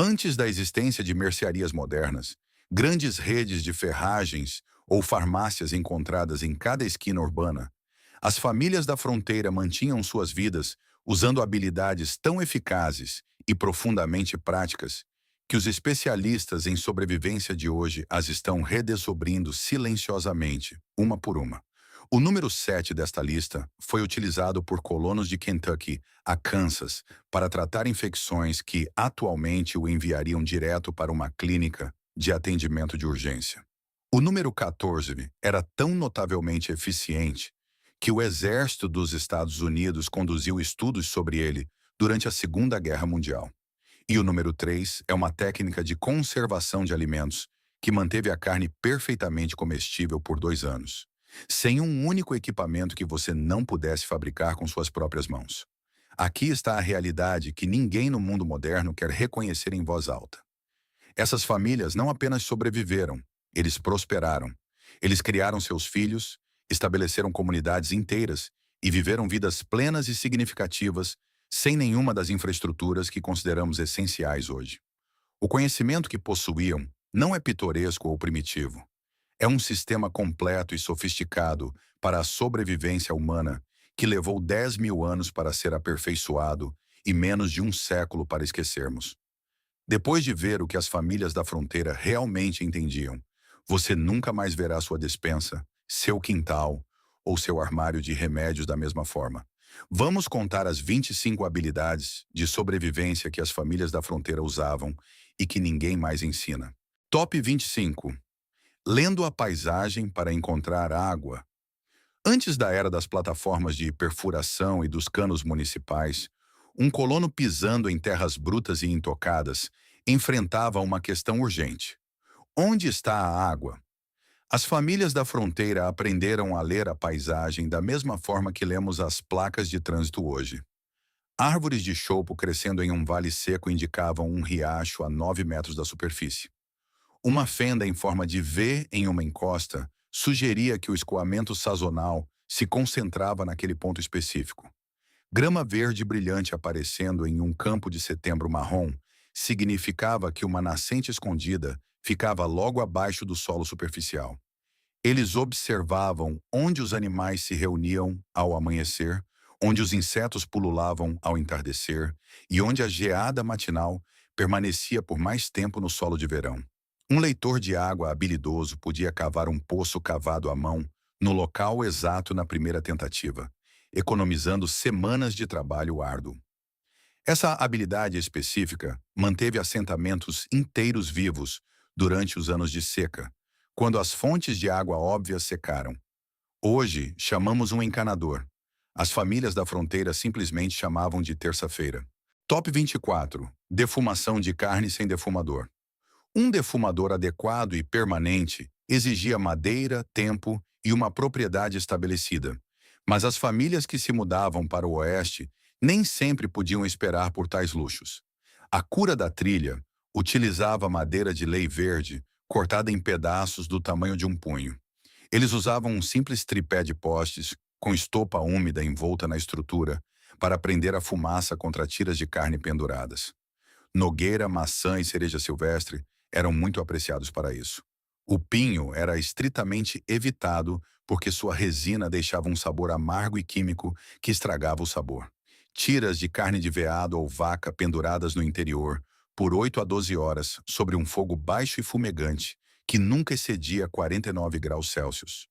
Antes da existência de mercearias modernas, grandes redes de ferragens ou farmácias encontradas em cada esquina urbana, as famílias da fronteira mantinham suas vidas usando habilidades tão eficazes e profundamente práticas que os especialistas em sobrevivência de hoje as estão redescobrindo silenciosamente, uma por uma. O número 7 desta lista foi utilizado por colonos de Kentucky a Kansas para tratar infecções que atualmente o enviariam direto para uma clínica de atendimento de urgência. O número 14 era tão notavelmente eficiente que o Exército dos Estados Unidos conduziu estudos sobre ele durante a Segunda Guerra Mundial. E o número 3 é uma técnica de conservação de alimentos que manteve a carne perfeitamente comestível por 2 anos, sem um único equipamento que você não pudesse fabricar com suas próprias mãos. Aqui está a realidade que ninguém no mundo moderno quer reconhecer em voz alta. Essas famílias não apenas sobreviveram, eles prosperaram. Eles criaram seus filhos, estabeleceram comunidades inteiras e viveram vidas plenas e significativas sem nenhuma das infraestruturas que consideramos essenciais hoje. O conhecimento que possuíam não é pitoresco ou primitivo. É um sistema completo e sofisticado para a sobrevivência humana que levou 10 mil anos para ser aperfeiçoado e menos de um século para esquecermos. Depois de ver o que as famílias da fronteira realmente entendiam, você nunca mais verá sua despensa, seu quintal ou seu armário de remédios da mesma forma. Vamos contar as 25 habilidades de sobrevivência que as famílias da fronteira usavam e que ninguém mais ensina. Top 25. Lendo a paisagem para encontrar água. Antes da era das plataformas de perfuração e dos canos municipais, um colono pisando em terras brutas e intocadas enfrentava uma questão urgente. Onde está a água? As famílias da fronteira aprenderam a ler a paisagem da mesma forma que lemos as placas de trânsito hoje. Árvores de choupo crescendo em um vale seco indicavam um riacho a 9 metros da superfície. Uma fenda em forma de V em uma encosta sugeria que o escoamento sazonal se concentrava naquele ponto específico. Grama verde brilhante aparecendo em um campo de setembro marrom significava que uma nascente escondida ficava logo abaixo do solo superficial. Eles observavam onde os animais se reuniam ao amanhecer, onde os insetos pululavam ao entardecer e onde a geada matinal permanecia por mais tempo no solo de verão. Um leitor de água habilidoso podia cavar um poço cavado à mão no local exato na primeira tentativa, economizando semanas de trabalho árduo. Essa habilidade específica manteve assentamentos inteiros vivos durante os anos de seca, quando as fontes de água óbvias secaram. Hoje, chamamos um encanador. As famílias da fronteira simplesmente chamavam de terça-feira. Top 24. Defumação de carne sem defumador. Um defumador adequado e permanente exigia madeira, tempo e uma propriedade estabelecida. Mas as famílias que se mudavam para o oeste nem sempre podiam esperar por tais luxos. A cura da trilha utilizava madeira de lei verde, cortada em pedaços do tamanho de um punho. Eles usavam um simples tripé de postes, com estopa úmida envolta na estrutura, para prender a fumaça contra tiras de carne penduradas. Nogueira, maçã e cereja silvestre eram muito apreciados para isso. O pinho era estritamente evitado porque sua resina deixava um sabor amargo e químico que estragava o sabor. Tiras de carne de veado ou vaca penduradas no interior, por 8 a 12 horas, sobre um fogo baixo e fumegante, que nunca excedia 49 graus Celsius.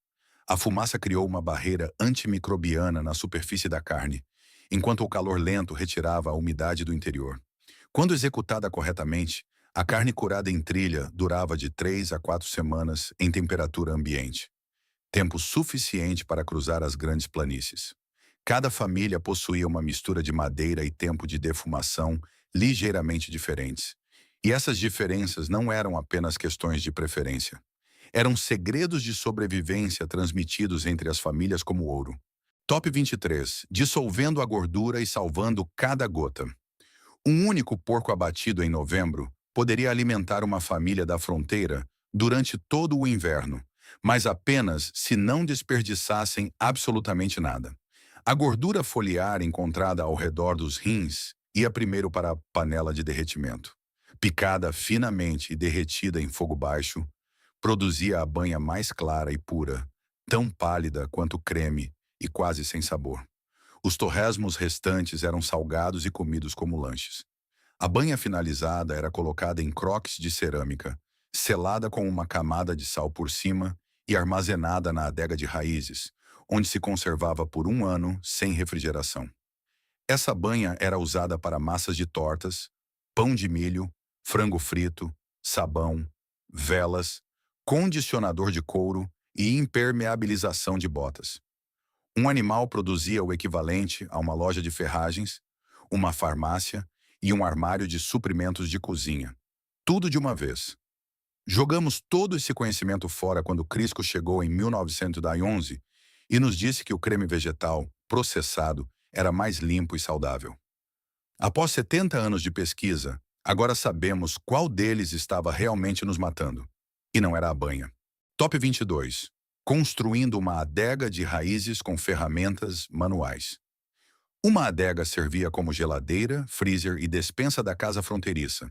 A fumaça criou uma barreira antimicrobiana na superfície da carne, enquanto o calor lento retirava a umidade do interior. Quando executada corretamente, a carne curada em trilha durava de 3 a 4 semanas em temperatura ambiente, tempo suficiente para cruzar as grandes planícies. Cada família possuía uma mistura de madeira e tempo de defumação ligeiramente diferentes. E essas diferenças não eram apenas questões de preferência. Eram segredos de sobrevivência transmitidos entre as famílias como ouro. Top 23. Dissolvendo a gordura e salvando cada gota. Um único porco abatido em novembro poderia alimentar uma família da fronteira durante todo o inverno, mas apenas se não desperdiçassem absolutamente nada. A gordura foliar encontrada ao redor dos rins ia primeiro para a panela de derretimento. Picada finamente e derretida em fogo baixo, produzia a banha mais clara e pura, tão pálida quanto o creme e quase sem sabor. Os torresmos restantes eram salgados e comidos como lanches. A banha finalizada era colocada em croques de cerâmica, selada com uma camada de sal por cima e armazenada na adega de raízes, onde se conservava por um ano sem refrigeração. Essa banha era usada para massas de tortas, pão de milho, frango frito, sabão, velas, condicionador de couro e impermeabilização de botas. Um animal produzia o equivalente a uma loja de ferragens, uma farmácia e um armário de suprimentos de cozinha. Tudo de uma vez. Jogamos todo esse conhecimento fora quando Crisco chegou em 1911 e nos disse que o creme vegetal, processado, era mais limpo e saudável. Após 70 anos de pesquisa, agora sabemos qual deles estava realmente nos matando. E não era a banha. Top 22. Construindo uma adega de raízes com ferramentas manuais. Uma adega servia como geladeira, freezer e despensa da casa fronteiriça.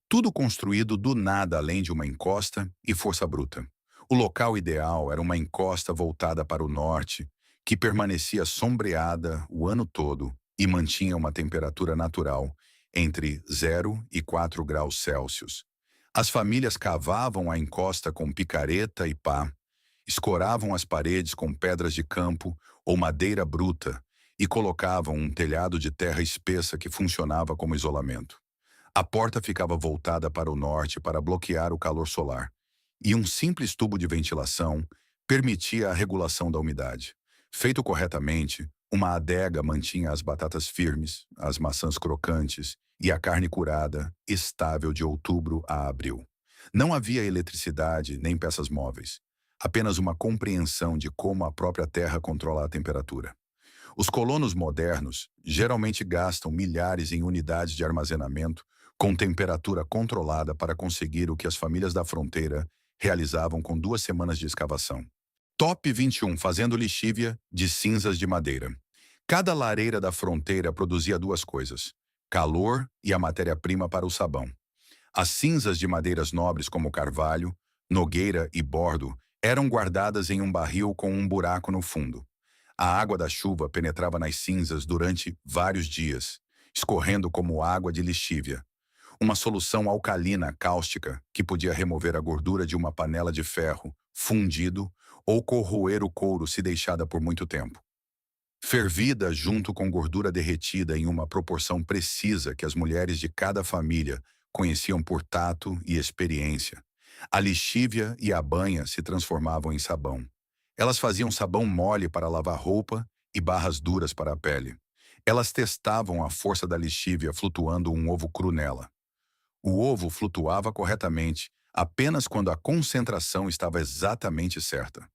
Tudo construído do nada além de uma encosta e força bruta. O local ideal era uma encosta voltada para o norte, que permanecia sombreada o ano todo e mantinha uma temperatura natural entre 0 e 4 graus Celsius. As famílias cavavam a encosta com picareta e pá, escoravam as paredes com pedras de campo ou madeira bruta e colocavam um telhado de terra espessa que funcionava como isolamento. A porta ficava voltada para o norte para bloquear o calor solar, e um simples tubo de ventilação permitia a regulação da umidade. Feito corretamente, uma adega mantinha as batatas firmes, as maçãs crocantes e a carne curada, estável de outubro a abril. Não havia eletricidade nem peças móveis, apenas uma compreensão de como a própria terra controla a temperatura. Os colonos modernos geralmente gastam milhares em unidades de armazenamento com temperatura controlada para conseguir o que as famílias da fronteira realizavam com 2 semanas de escavação. Top 21. Fazendo lixívia de cinzas de madeira. Cada lareira da fronteira produzia duas coisas: calor e a matéria-prima para o sabão. As cinzas de madeiras nobres como carvalho, nogueira e bordo eram guardadas em um barril com um buraco no fundo. A água da chuva penetrava nas cinzas durante vários dias, escorrendo como água de lixívia, uma solução alcalina cáustica que podia remover a gordura de uma panela de ferro fundido ou corroer o couro se deixada por muito tempo. Fervida junto com gordura derretida em uma proporção precisa que as mulheres de cada família conheciam por tato e experiência, a lixívia e a banha se transformavam em sabão. Elas faziam sabão mole para lavar roupa e barras duras para a pele. Elas testavam a força da lixívia flutuando um ovo cru nela. O ovo flutuava corretamente apenas quando a concentração estava exatamente certa.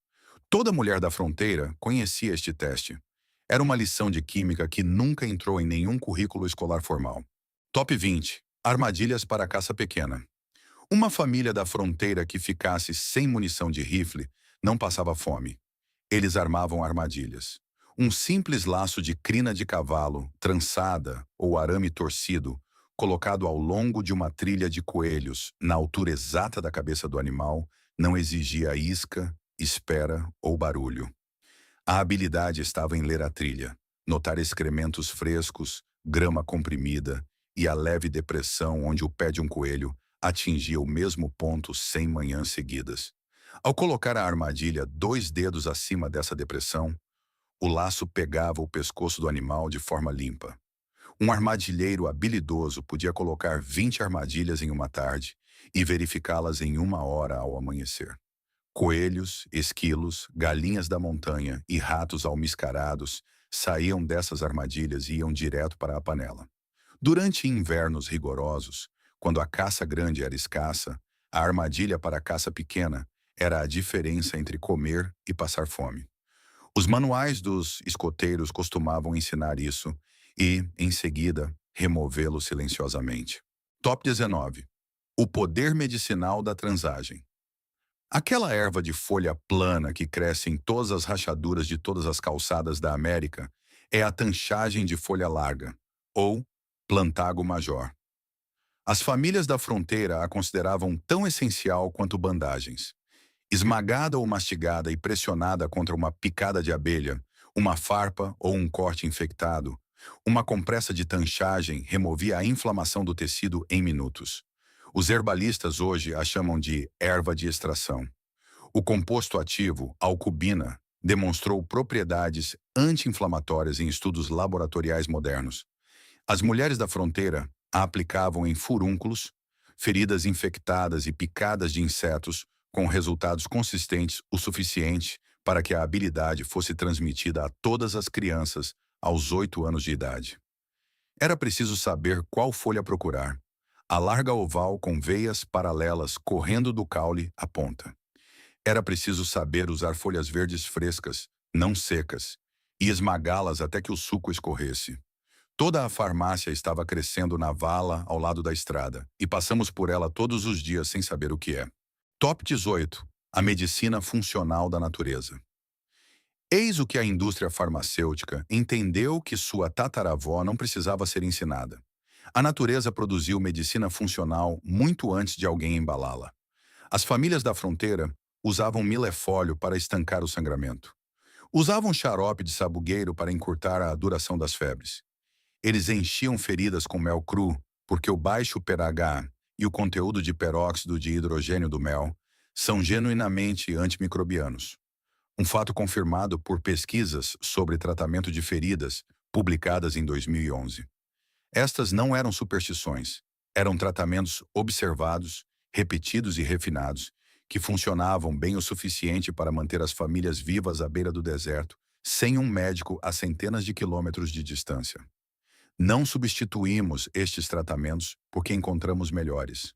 Toda mulher da fronteira conhecia este teste. Era uma lição de química que nunca entrou em nenhum currículo escolar formal. Top 20. Armadilhas para caça pequena. Uma família da fronteira que ficasse sem munição de rifle não passava fome. Eles armavam armadilhas. Um simples laço de crina de cavalo, trançada ou arame torcido, colocado ao longo de uma trilha de coelhos, na altura exata da cabeça do animal, não exigia isca, espera ou barulho. A habilidade estava em ler a trilha, notar excrementos frescos, grama comprimida e a leve depressão onde o pé de um coelho atingia o mesmo ponto 100 manhãs seguidas. Ao colocar a armadilha 2 dedos acima dessa depressão, o laço pegava o pescoço do animal de forma limpa. Um armadilheiro habilidoso podia colocar 20 armadilhas em uma tarde e verificá-las em 1 hora ao amanhecer. Coelhos, esquilos, galinhas da montanha e ratos almiscarados saíam dessas armadilhas e iam direto para a panela. Durante invernos rigorosos, quando a caça grande era escassa, a armadilha para a caça pequena era a diferença entre comer e passar fome. Os manuais dos escoteiros costumavam ensinar isso e, em seguida, removê-lo silenciosamente. Top 19. O poder medicinal da transagem. Aquela erva de folha plana que cresce em todas as rachaduras de todas as calçadas da América é a tanchagem de folha larga, ou plantago major. As famílias da fronteira a consideravam tão essencial quanto bandagens. Esmagada ou mastigada e pressionada contra uma picada de abelha, uma farpa ou um corte infectado, uma compressa de tanchagem removia a inflamação do tecido em minutos. Os herbalistas hoje a chamam de erva de extração. O composto ativo, alcubina, demonstrou propriedades anti-inflamatórias em estudos laboratoriais modernos. As mulheres da fronteira a aplicavam em furúnculos, feridas infectadas e picadas de insetos, com resultados consistentes o suficiente para que a habilidade fosse transmitida a todas as crianças aos 8 anos de idade. Era preciso saber qual folha procurar. A larga oval com veias paralelas correndo do caule à ponta. Era preciso saber usar folhas verdes frescas, não secas, e esmagá-las até que o suco escorresse. Toda a farmácia estava crescendo na vala ao lado da estrada, e passamos por ela todos os dias sem saber o que é. Top 18. A medicina funcional da natureza. Eis o que a indústria farmacêutica entendeu que sua tataravó não precisava ser ensinada. A natureza produziu medicina funcional muito antes de alguém embalá-la. As famílias da fronteira usavam milefólio para estancar o sangramento. Usavam xarope de sabugueiro para encurtar a duração das febres. Eles enchiam feridas com mel cru, porque o baixo pH e o conteúdo de peróxido de hidrogênio do mel são genuinamente antimicrobianos. Um fato confirmado por pesquisas sobre tratamento de feridas publicadas em 2011. Estas não eram superstições, eram tratamentos observados, repetidos e refinados, que funcionavam bem o suficiente para manter as famílias vivas à beira do deserto, sem um médico a centenas de quilômetros de distância. Não substituímos estes tratamentos porque encontramos melhores.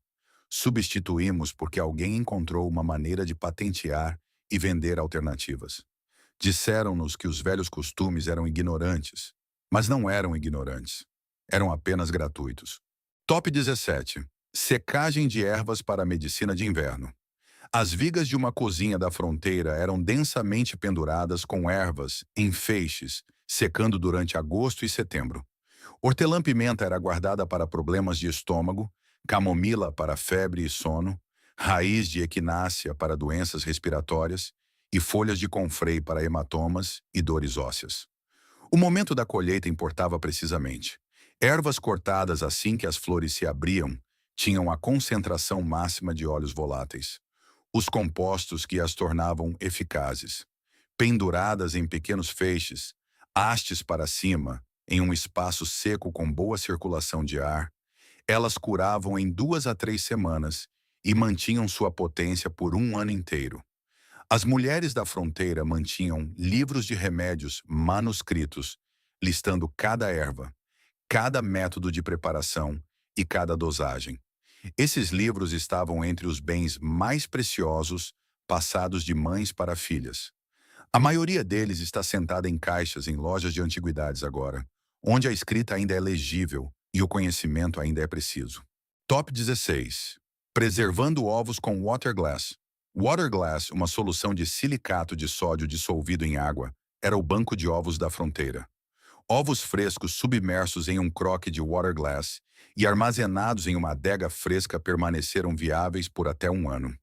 Substituímos porque alguém encontrou uma maneira de patentear e vender alternativas. Disseram-nos que os velhos costumes eram ignorantes, mas não eram ignorantes. Eram apenas gratuitos. Top 17. Secagem de ervas para a medicina de inverno. As vigas de uma cozinha da fronteira eram densamente penduradas com ervas em feixes, secando durante agosto e setembro. Hortelã-pimenta era guardada para problemas de estômago, camomila para febre e sono, raiz de equinácea para doenças respiratórias e folhas de confrei para hematomas e dores ósseas. O momento da colheita importava precisamente. Ervas cortadas assim que as flores se abriam tinham a concentração máxima de óleos voláteis, os compostos que as tornavam eficazes. Penduradas em pequenos feixes, hastes para cima, em um espaço seco com boa circulação de ar, elas curavam em 2 a 3 semanas e mantinham sua potência por um ano inteiro. As mulheres da fronteira mantinham livros de remédios manuscritos, listando cada erva, cada método de preparação e cada dosagem. Esses livros estavam entre os bens mais preciosos passados de mães para filhas. A maioria deles está sentada em caixas em lojas de antiguidades agora, onde a escrita ainda é legível e o conhecimento ainda é preciso. Top 16. Preservando ovos com waterglass. Waterglass, uma solução de silicato de sódio dissolvido em água, era o banco de ovos da fronteira. Ovos frescos submersos em um croque de waterglass e armazenados em uma adega fresca permaneceram viáveis por até um ano.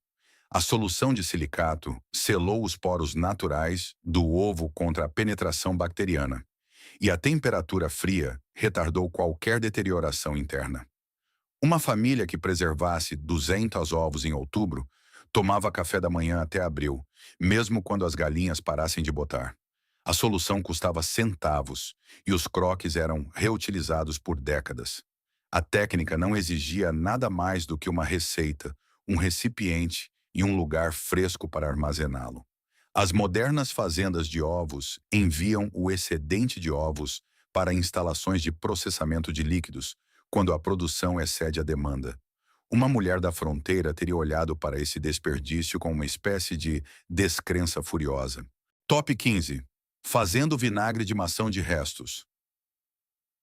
A solução de silicato selou os poros naturais do ovo contra a penetração bacteriana, e a temperatura fria retardou qualquer deterioração interna. Uma família que preservasse 200 ovos em outubro tomava café da manhã até abril, mesmo quando as galinhas parassem de botar. A solução custava centavos e os croques eram reutilizados por décadas. A técnica não exigia nada mais do que uma receita, um recipiente e um lugar fresco para armazená-lo. As modernas fazendas de ovos enviam o excedente de ovos para instalações de processamento de líquidos, quando a produção excede a demanda. Uma mulher da fronteira teria olhado para esse desperdício com uma espécie de descrença furiosa. Top 15. Fazendo vinagre de maçã de restos.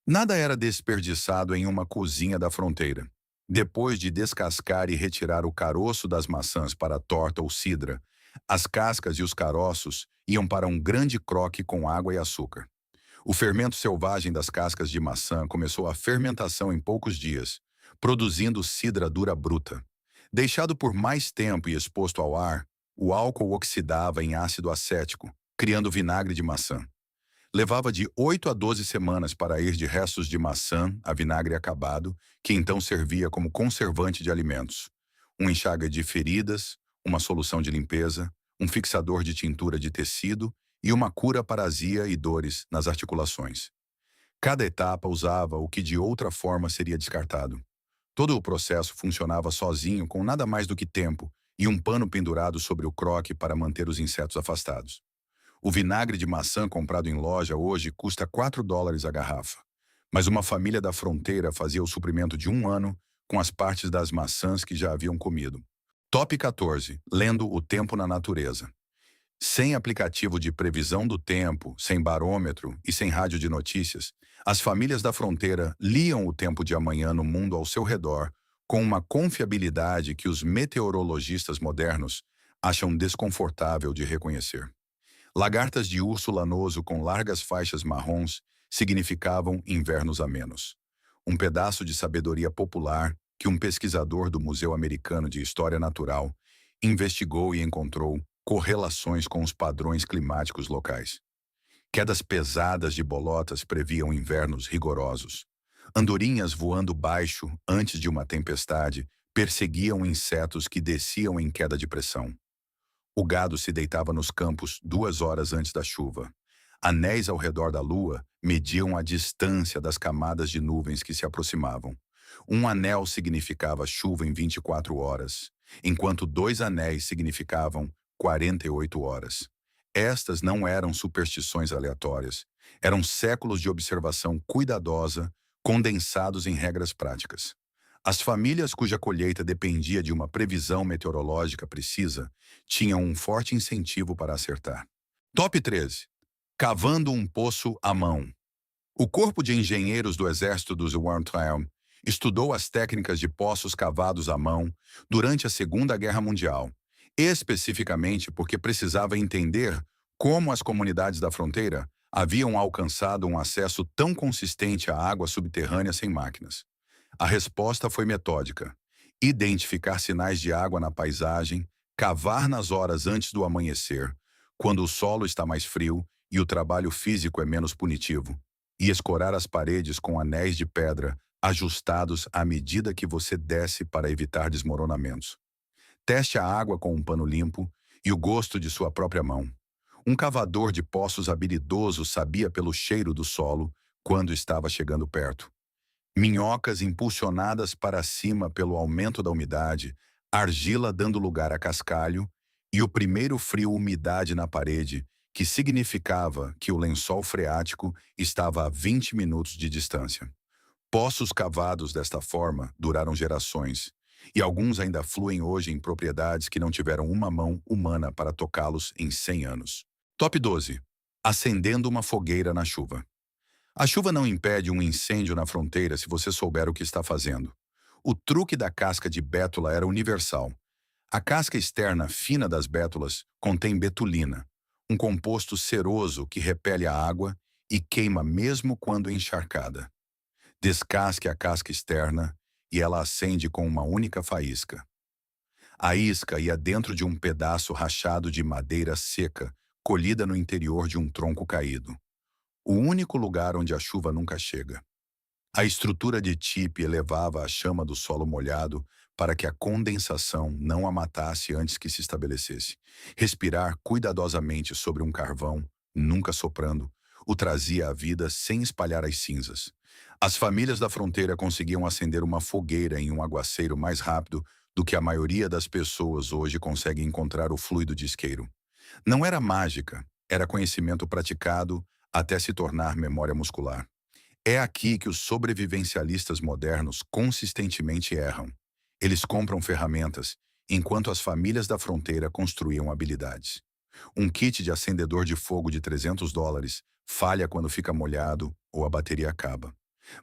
Nada era desperdiçado em uma cozinha da fronteira. Depois de descascar e retirar o caroço das maçãs para a torta ou cidra, as cascas e os caroços iam para um grande croque com água e açúcar. O fermento selvagem das cascas de maçã começou a fermentação em poucos dias, produzindo cidra dura bruta. Deixado por mais tempo e exposto ao ar, o álcool oxidava em ácido acético, criando vinagre de maçã. Levava de 8 a 12 semanas para ir de restos de maçã a vinagre acabado, que então servia como conservante de alimentos. Um enxágue de feridas, uma solução de limpeza, um fixador de tintura de tecido e uma cura para azia e dores nas articulações. Cada etapa usava o que de outra forma seria descartado. Todo o processo funcionava sozinho com nada mais do que tempo e um pano pendurado sobre o croque para manter os insetos afastados. O vinagre de maçã comprado em loja hoje custa $4 a garrafa. Mas uma família da fronteira fazia o suprimento de um ano com as partes das maçãs que já haviam comido. Top 14. Lendo o tempo na natureza. Sem aplicativo de previsão do tempo, sem barômetro e sem rádio de notícias, as famílias da fronteira liam o tempo de amanhã no mundo ao seu redor com uma confiabilidade que os meteorologistas modernos acham desconfortável de reconhecer. Lagartas de urso lanoso com largas faixas marrons significavam invernos amenos. Um pedaço de sabedoria popular que um pesquisador do Museu Americano de História Natural investigou e encontrou correlações com os padrões climáticos locais. Quedas pesadas de bolotas previam invernos rigorosos. Andorinhas voando baixo antes de uma tempestade perseguiam insetos que desciam em queda de pressão. O gado se deitava nos campos 2 horas antes da chuva. Anéis ao redor da lua mediam a distância das camadas de nuvens que se aproximavam. Um anel significava chuva em 24 horas, enquanto 2 anéis significavam 48 horas. Estas não eram superstições aleatórias, eram séculos de observação cuidadosa, condensados em regras práticas. As famílias cuja colheita dependia de uma previsão meteorológica precisa tinham um forte incentivo para acertar. Top 13. Cavando um poço à mão. O Corpo de Engenheiros do Exército dos Wartime estudou as técnicas de poços cavados à mão durante a Segunda Guerra Mundial, especificamente porque precisava entender como as comunidades da fronteira haviam alcançado um acesso tão consistente à água subterrânea sem máquinas. A resposta foi metódica: identificar sinais de água na paisagem, cavar nas horas antes do amanhecer, quando o solo está mais frio e o trabalho físico é menos punitivo, e escorar as paredes com anéis de pedra ajustados à medida que você desce para evitar desmoronamentos. Teste a água com um pano limpo e o gosto de sua própria mão. Um cavador de poços habilidoso sabia pelo cheiro do solo quando estava chegando perto. Minhocas impulsionadas para cima pelo aumento da umidade, argila dando lugar a cascalho e o primeiro frio-umidade na parede, que significava que o lençol freático estava a 20 minutos de distância. Poços cavados desta forma duraram gerações, e alguns ainda fluem hoje em propriedades que não tiveram uma mão humana para tocá-los em 100 anos. Top 12. Acendendo uma fogueira na chuva. A chuva não impede um incêndio na fronteira se você souber o que está fazendo. O truque da casca de bétula era universal. A casca externa fina das bétulas contém betulina, um composto ceroso que repele a água e queima mesmo quando encharcada. Descasque a casca externa e ela acende com uma única faísca. A isca ia dentro de um pedaço rachado de madeira seca, colhida no interior de um tronco caído. O único lugar onde a chuva nunca chega. A estrutura de tipe elevava a chama do solo molhado para que a condensação não a matasse antes que se estabelecesse. Respirar cuidadosamente sobre um carvão, nunca soprando, o trazia à vida sem espalhar as cinzas. As famílias da fronteira conseguiam acender uma fogueira em um aguaceiro mais rápido do que a maioria das pessoas hoje consegue encontrar o fluido de isqueiro. Não era mágica, era conhecimento praticado até se tornar memória muscular. É aqui que os sobrevivencialistas modernos consistentemente erram. Eles compram ferramentas, enquanto as famílias da fronteira construíam habilidades. Um kit de acendedor de fogo de $300 falha quando fica molhado ou a bateria acaba.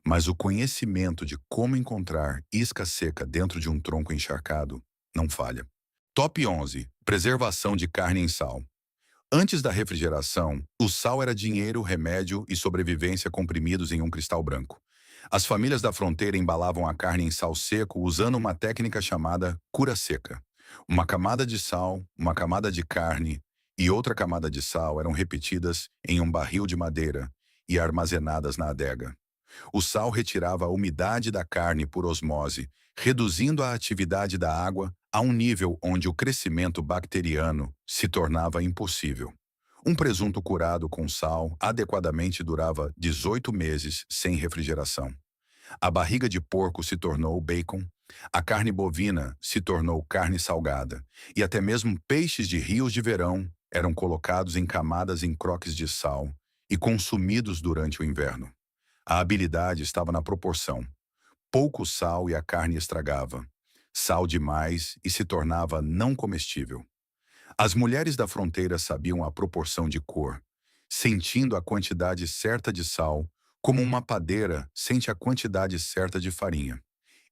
Mas o conhecimento de como encontrar isca seca dentro de um tronco encharcado não falha. Top 11. Preservação de carne em sal. Antes da refrigeração, o sal era dinheiro, remédio e sobrevivência comprimidos em um cristal branco. As famílias da fronteira embalavam a carne em sal seco usando uma técnica chamada cura seca. Uma camada de sal, uma camada de carne e outra camada de sal eram repetidas em um barril de madeira e armazenadas na adega. O sal retirava a umidade da carne por osmose, reduzindo a atividade da água a um nível onde o crescimento bacteriano se tornava impossível. Um presunto curado com sal adequadamente durava 18 meses sem refrigeração. A barriga de porco se tornou bacon, a carne bovina se tornou carne salgada, e até mesmo peixes de rios de verão eram colocados em camadas em croques de sal e consumidos durante o inverno. A habilidade estava na proporção. Pouco sal e a carne estragava. Sal demais e se tornava não comestível. As mulheres da fronteira sabiam a proporção de cor, sentindo a quantidade certa de sal, como uma padeira sente a quantidade certa de farinha.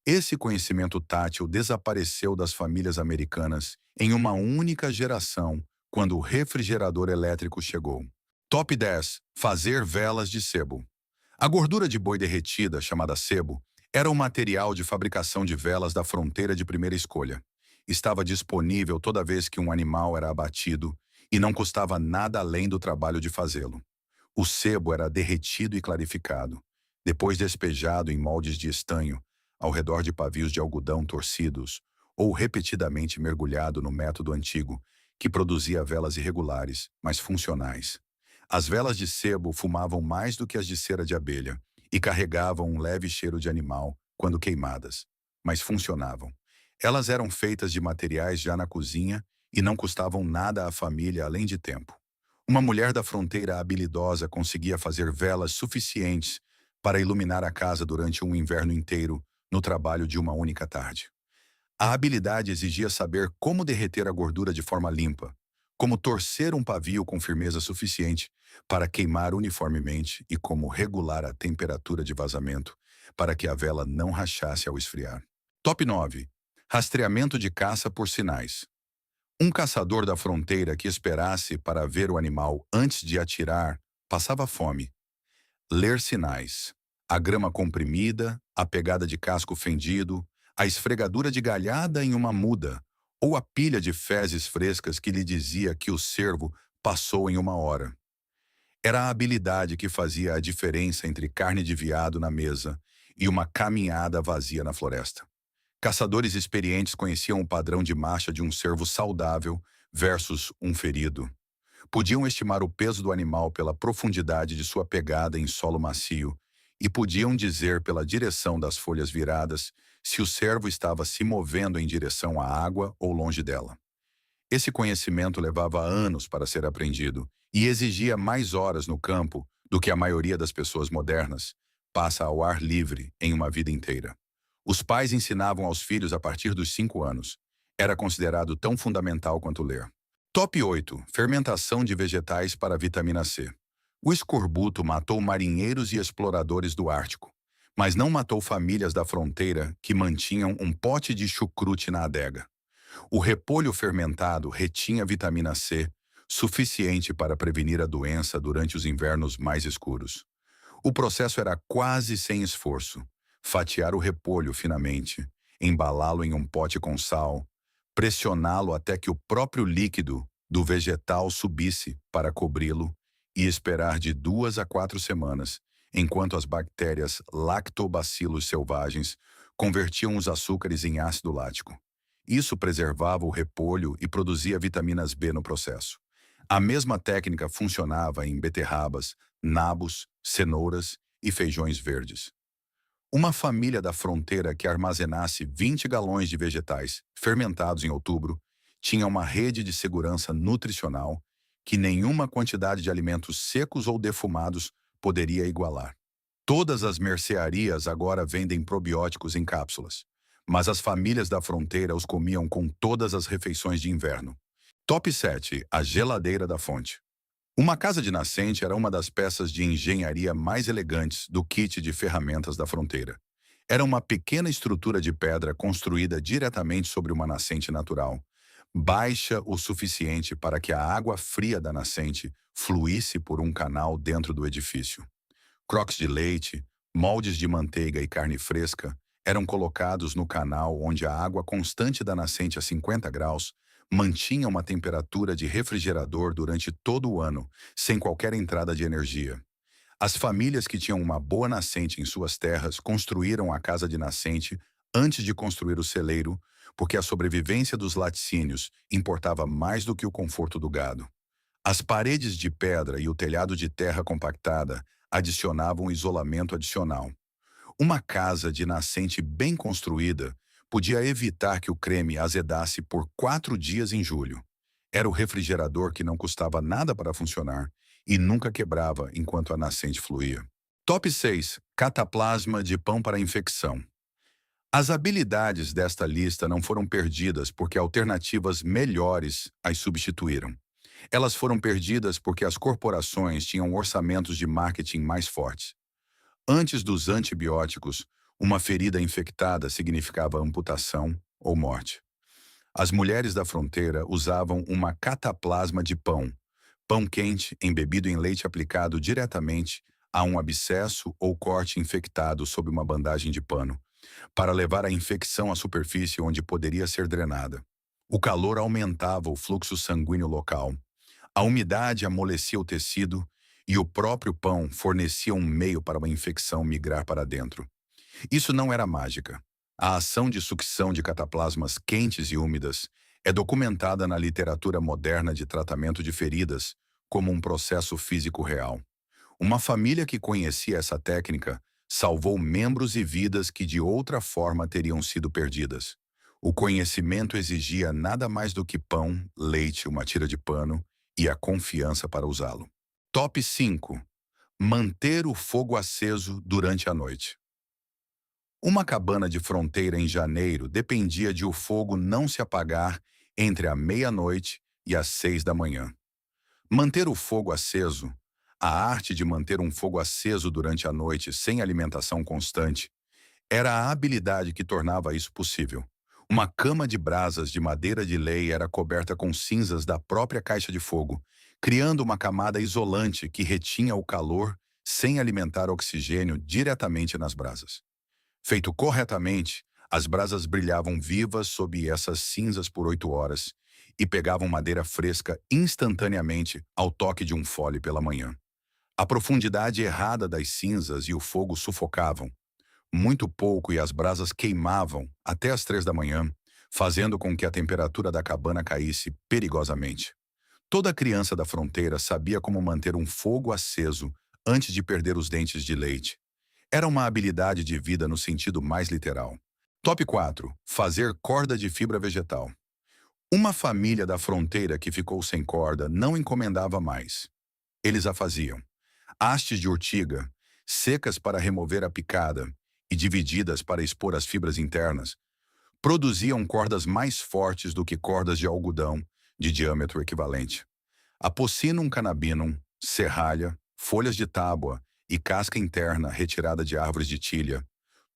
Esse conhecimento tátil desapareceu das famílias americanas em uma única geração, quando o refrigerador elétrico chegou. Top 10. Fazer velas de sebo. A gordura de boi derretida, chamada sebo, era o material de fabricação de velas da fronteira de primeira escolha. Estava disponível toda vez que um animal era abatido e não custava nada além do trabalho de fazê-lo. O sebo era derretido e clarificado, depois despejado em moldes de estanho, ao redor de pavios de algodão torcidos, ou repetidamente mergulhado no método antigo, que produzia velas irregulares, mas funcionais. As velas de sebo fumavam mais do que as de cera de abelha e carregavam um leve cheiro de animal quando queimadas, mas funcionavam. Elas eram feitas de materiais já na cozinha e não custavam nada à família além de tempo. Uma mulher da fronteira habilidosa conseguia fazer velas suficientes para iluminar a casa durante um inverno inteiro no trabalho de uma única tarde. A habilidade exigia saber como derreter a gordura de forma limpa, como torcer um pavio com firmeza suficiente para queimar uniformemente e como regular a temperatura de vazamento para que a vela não rachasse ao esfriar. Top 9. Rastreamento de caça por sinais. Um caçador da fronteira que esperasse para ver o animal antes de atirar passava fome. Ler sinais. A grama comprimida, a pegada de casco fendido, a esfregadura de galhada em uma muda, ou a pilha de fezes frescas que lhe dizia que o cervo passou em uma hora. Era a habilidade que fazia a diferença entre carne de veado na mesa e uma caminhada vazia na floresta. Caçadores experientes conheciam o padrão de marcha de um cervo saudável versus um ferido. Podiam estimar o peso do animal pela profundidade de sua pegada em solo macio e podiam dizer pela direção das folhas viradas se o cervo estava se movendo em direção à água ou longe dela. Esse conhecimento levava anos para ser aprendido e exigia mais horas no campo do que a maioria das pessoas modernas passa ao ar livre em uma vida inteira. Os pais ensinavam aos filhos a partir dos 5 anos. Era considerado tão fundamental quanto ler. Top 8. Fermentação de vegetais para vitamina C. O escorbuto matou marinheiros e exploradores do Ártico, mas não matou famílias da fronteira que mantinham um pote de chucrute na adega. O repolho fermentado retinha vitamina C, suficiente para prevenir a doença durante os invernos mais escuros. O processo era quase sem esforço. Fatiar o repolho finamente, embalá-lo em um pote com sal, pressioná-lo até que o próprio líquido do vegetal subisse para cobri-lo e esperar de 2 a 4 semanas, enquanto as bactérias lactobacilos selvagens convertiam os açúcares em ácido lático. Isso preservava o repolho e produzia vitaminas B no processo. A mesma técnica funcionava em beterrabas, nabos, cenouras e feijões verdes. Uma família da fronteira que armazenasse 20 galões de vegetais fermentados em outubro tinha uma rede de segurança nutricional que nenhuma quantidade de alimentos secos ou defumados poderia igualar. Todas as mercearias agora vendem probióticos em cápsulas, mas as famílias da fronteira os comiam com todas as refeições de inverno. Top 7. A geladeira da fonte. Uma casa de nascente era uma das peças de engenharia mais elegantes do kit de ferramentas da fronteira. Era uma pequena estrutura de pedra construída diretamente sobre uma nascente natural, baixa o suficiente para que a água fria da nascente fluísse por um canal dentro do edifício. Croques de leite, Moldes de manteiga e carne fresca eram colocados no canal onde a água constante da nascente a 50 graus mantinha uma temperatura de refrigerador durante todo o ano, sem qualquer entrada de energia. As famílias que tinham uma boa nascente em suas terras construíram a casa de nascente antes de construir o celeiro, porque a sobrevivência dos laticínios importava mais do que o conforto do gado. As paredes de pedra e o telhado de terra compactada adicionavam isolamento adicional. Uma casa de nascente bem construída podia evitar que o creme azedasse por 4 dias em julho. Era o refrigerador que não custava nada para funcionar e nunca quebrava enquanto a nascente fluía. Top 6. Cataplasma de pão para infecção. As habilidades desta lista não foram perdidas porque alternativas melhores as substituíram. Elas foram perdidas porque as corporações tinham orçamentos de marketing mais fortes. Antes dos antibióticos, uma ferida infectada significava amputação ou morte. As mulheres da fronteira usavam uma cataplasma de pão, pão quente embebido em leite aplicado diretamente a um abscesso ou corte infectado sob uma bandagem de pano, para levar a infecção à superfície onde poderia ser drenada. O calor aumentava o fluxo sanguíneo local. A umidade amolecia o tecido e o próprio pão fornecia um meio para uma infecção migrar para dentro. Isso não era mágica. A ação de sucção de cataplasmas quentes e úmidas é documentada na literatura moderna de tratamento de feridas como um processo físico real. Uma família que conhecia essa técnica salvou membros e vidas que de outra forma teriam sido perdidas. O conhecimento exigia nada mais do que pão, leite, uma tira de pano e a confiança para usá-lo. Top 5. Manter o fogo aceso durante a noite. Uma cabana de fronteira em janeiro dependia de o fogo não se apagar entre a meia-noite e as 6 da manhã. Manter o fogo aceso, a arte de manter um fogo aceso durante a noite sem alimentação constante, era a habilidade que tornava isso possível. Uma cama de brasas de madeira de lei era coberta com cinzas da própria caixa de fogo, criando uma camada isolante que retinha o calor sem alimentar oxigênio diretamente nas brasas. Feito corretamente, as brasas brilhavam vivas sob essas cinzas por 8 horas e pegavam madeira fresca instantaneamente ao toque de um fole pela manhã. A profundidade errada das cinzas e o fogo sufocavam. Muito pouco e as brasas queimavam até as 3 da manhã, fazendo com que a temperatura da cabana caísse perigosamente. Toda criança da fronteira sabia como manter um fogo aceso antes de perder os dentes de leite. Era uma habilidade de vida no sentido mais literal. Top 4. Fazer corda de fibra vegetal. Uma família da fronteira que ficou sem corda não encomendava mais. Eles a faziam. Hastes de urtiga, secas para remover a picada e divididas para expor as fibras internas, produziam cordas mais fortes do que cordas de algodão de diâmetro equivalente. Apocinum cannabinum, serralha, folhas de tábua e casca interna retirada de árvores de tilha,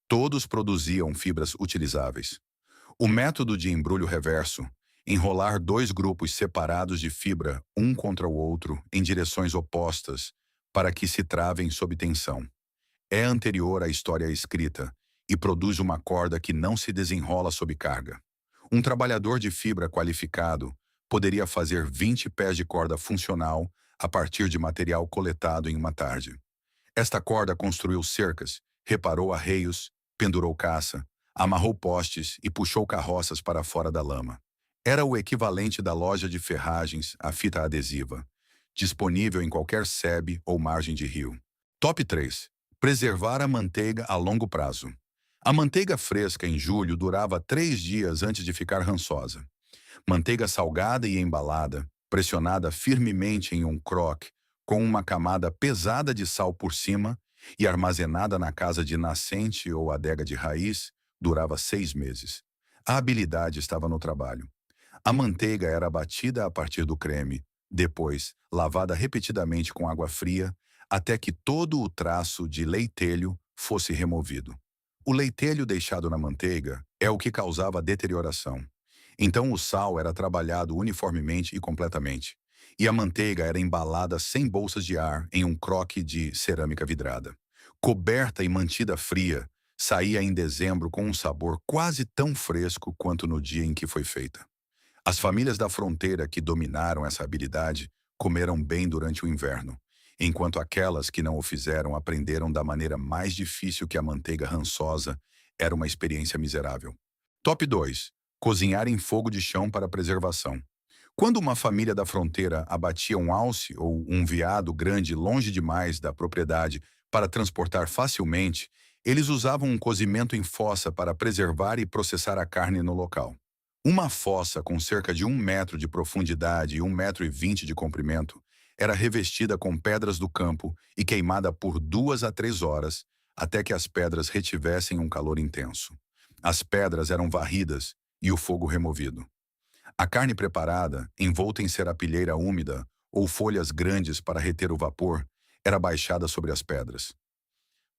todos produziam fibras utilizáveis. O método de embrulho reverso, enrolar dois grupos separados de fibra um contra o outro em direções opostas para que se travem sob tensão, é anterior à história escrita e produz uma corda que não se desenrola sob carga. Um trabalhador de fibra qualificado poderia fazer 20 pés de corda funcional a partir de material coletado em uma tarde. Esta corda construiu cercas, reparou arreios, pendurou caça, amarrou postes e puxou carroças para fora da lama. Era o equivalente da loja de ferragens à fita adesiva, disponível em qualquer SEB ou margem de rio. Top 3. Preservar a manteiga a longo prazo. A manteiga fresca em julho durava 3 dias antes de ficar rançosa. Manteiga salgada e embalada, pressionada firmemente em um croque, com uma camada pesada de sal por cima e armazenada na casa de nascente ou adega de raiz, durava 6 meses. A habilidade estava no trabalho. A manteiga era batida a partir do creme, depois lavada repetidamente com água fria, até que todo o traço de leitelho fosse removido. O leitelho deixado na manteiga é o que causava a deterioração. Então o sal era trabalhado uniformemente e completamente, e a manteiga era embalada sem bolsas de ar em um croque de cerâmica vidrada. Coberta e mantida fria, saía em dezembro com um sabor quase tão fresco quanto no dia em que foi feita. As famílias da fronteira que dominaram essa habilidade comeram bem durante o inverno, enquanto aquelas que não o fizeram aprenderam da maneira mais difícil que a manteiga rançosa era uma experiência miserável. Top 2. Cozinhar em fogo de chão para preservação. Quando uma família da fronteira abatia um alce ou um veado grande longe demais da propriedade para transportar facilmente, eles usavam um cozimento em fossa para preservar e processar a carne no local. Uma fossa com cerca de 1 metro de profundidade e 1,20 m de comprimento era revestida com pedras do campo e queimada por 2 a 3 horas até que as pedras retivessem um calor intenso. As pedras eram varridas e o fogo removido. A carne preparada, envolta em serapilheira úmida ou folhas grandes para reter o vapor, era baixada sobre as pedras.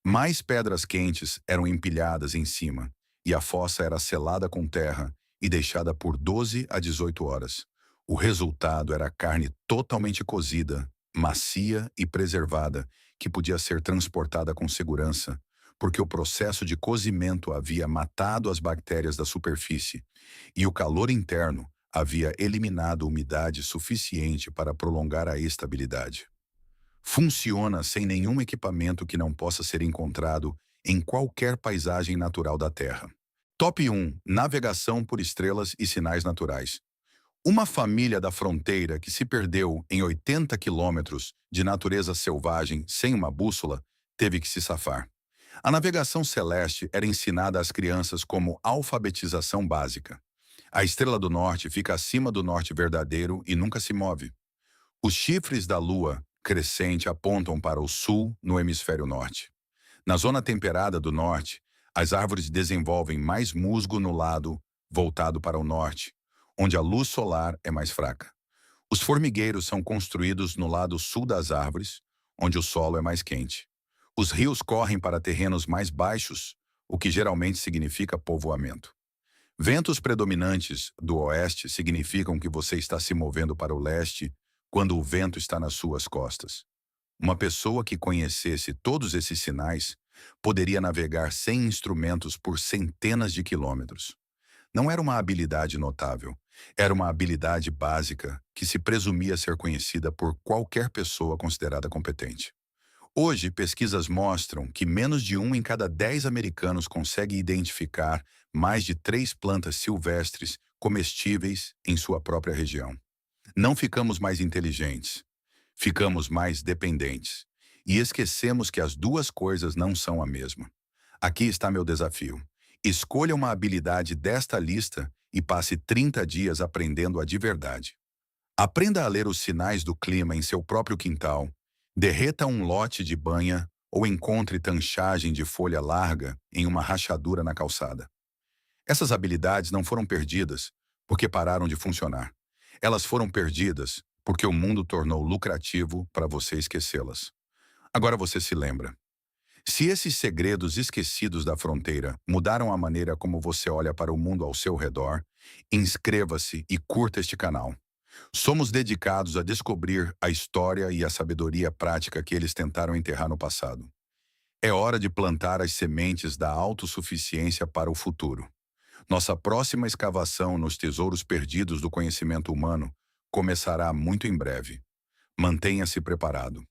Mais pedras quentes eram empilhadas em cima, e a fossa era selada com terra e deixada por 12 a 18 horas. O resultado era carne totalmente cozida, macia e preservada, que podia ser transportada com segurança, porque o processo de cozimento havia matado as bactérias da superfície, e o calor interno havia eliminado umidade suficiente para prolongar a estabilidade. Funciona sem nenhum equipamento que não possa ser encontrado em qualquer paisagem natural da Terra. Top 1. Navegação por estrelas e sinais naturais. Uma família da fronteira que se perdeu em 80 quilômetros de natureza selvagem sem uma bússola teve que se safar. A navegação celeste era ensinada às crianças como alfabetização básica. A estrela do norte fica acima do norte verdadeiro e nunca se move. Os chifres da lua crescente apontam para o sul no hemisfério norte. Na zona temperada do norte, as árvores desenvolvem mais musgo no lado voltado para o norte, onde a luz solar é mais fraca. Os formigueiros são construídos no lado sul das árvores, onde o solo é mais quente. Os rios correm para terrenos mais baixos, o que geralmente significa povoamento. Ventos predominantes do oeste significam que você está se movendo para o leste quando o vento está nas suas costas. Uma pessoa que conhecesse todos esses sinais poderia navegar sem instrumentos por centenas de quilômetros. Não era uma habilidade notável, era uma habilidade básica que se presumia ser conhecida por qualquer pessoa considerada competente. Hoje, pesquisas mostram que menos de 1 em cada 10 americanos consegue identificar mais de 3 plantas silvestres comestíveis em sua própria região. Não ficamos mais inteligentes, ficamos mais dependentes. E esquecemos que as duas coisas não são a mesma. Aqui está meu desafio. Escolha uma habilidade desta lista e passe 30 dias aprendendo-a de verdade. Aprenda a ler os sinais do clima em seu próprio quintal, derreta um lote de banha ou encontre tanchagem de folha larga em uma rachadura na calçada. Essas habilidades não foram perdidas porque pararam de funcionar. Elas foram perdidas porque o mundo tornou lucrativo para você esquecê-las. Agora você se lembra. Se esses segredos esquecidos da fronteira mudaram a maneira como você olha para o mundo ao seu redor, inscreva-se e curta este canal. Somos dedicados a descobrir a história e a sabedoria prática que eles tentaram enterrar no passado. É hora de plantar as sementes da autossuficiência para o futuro. Nossa próxima escavação nos tesouros perdidos do conhecimento humano começará muito em breve. Mantenha-se preparado.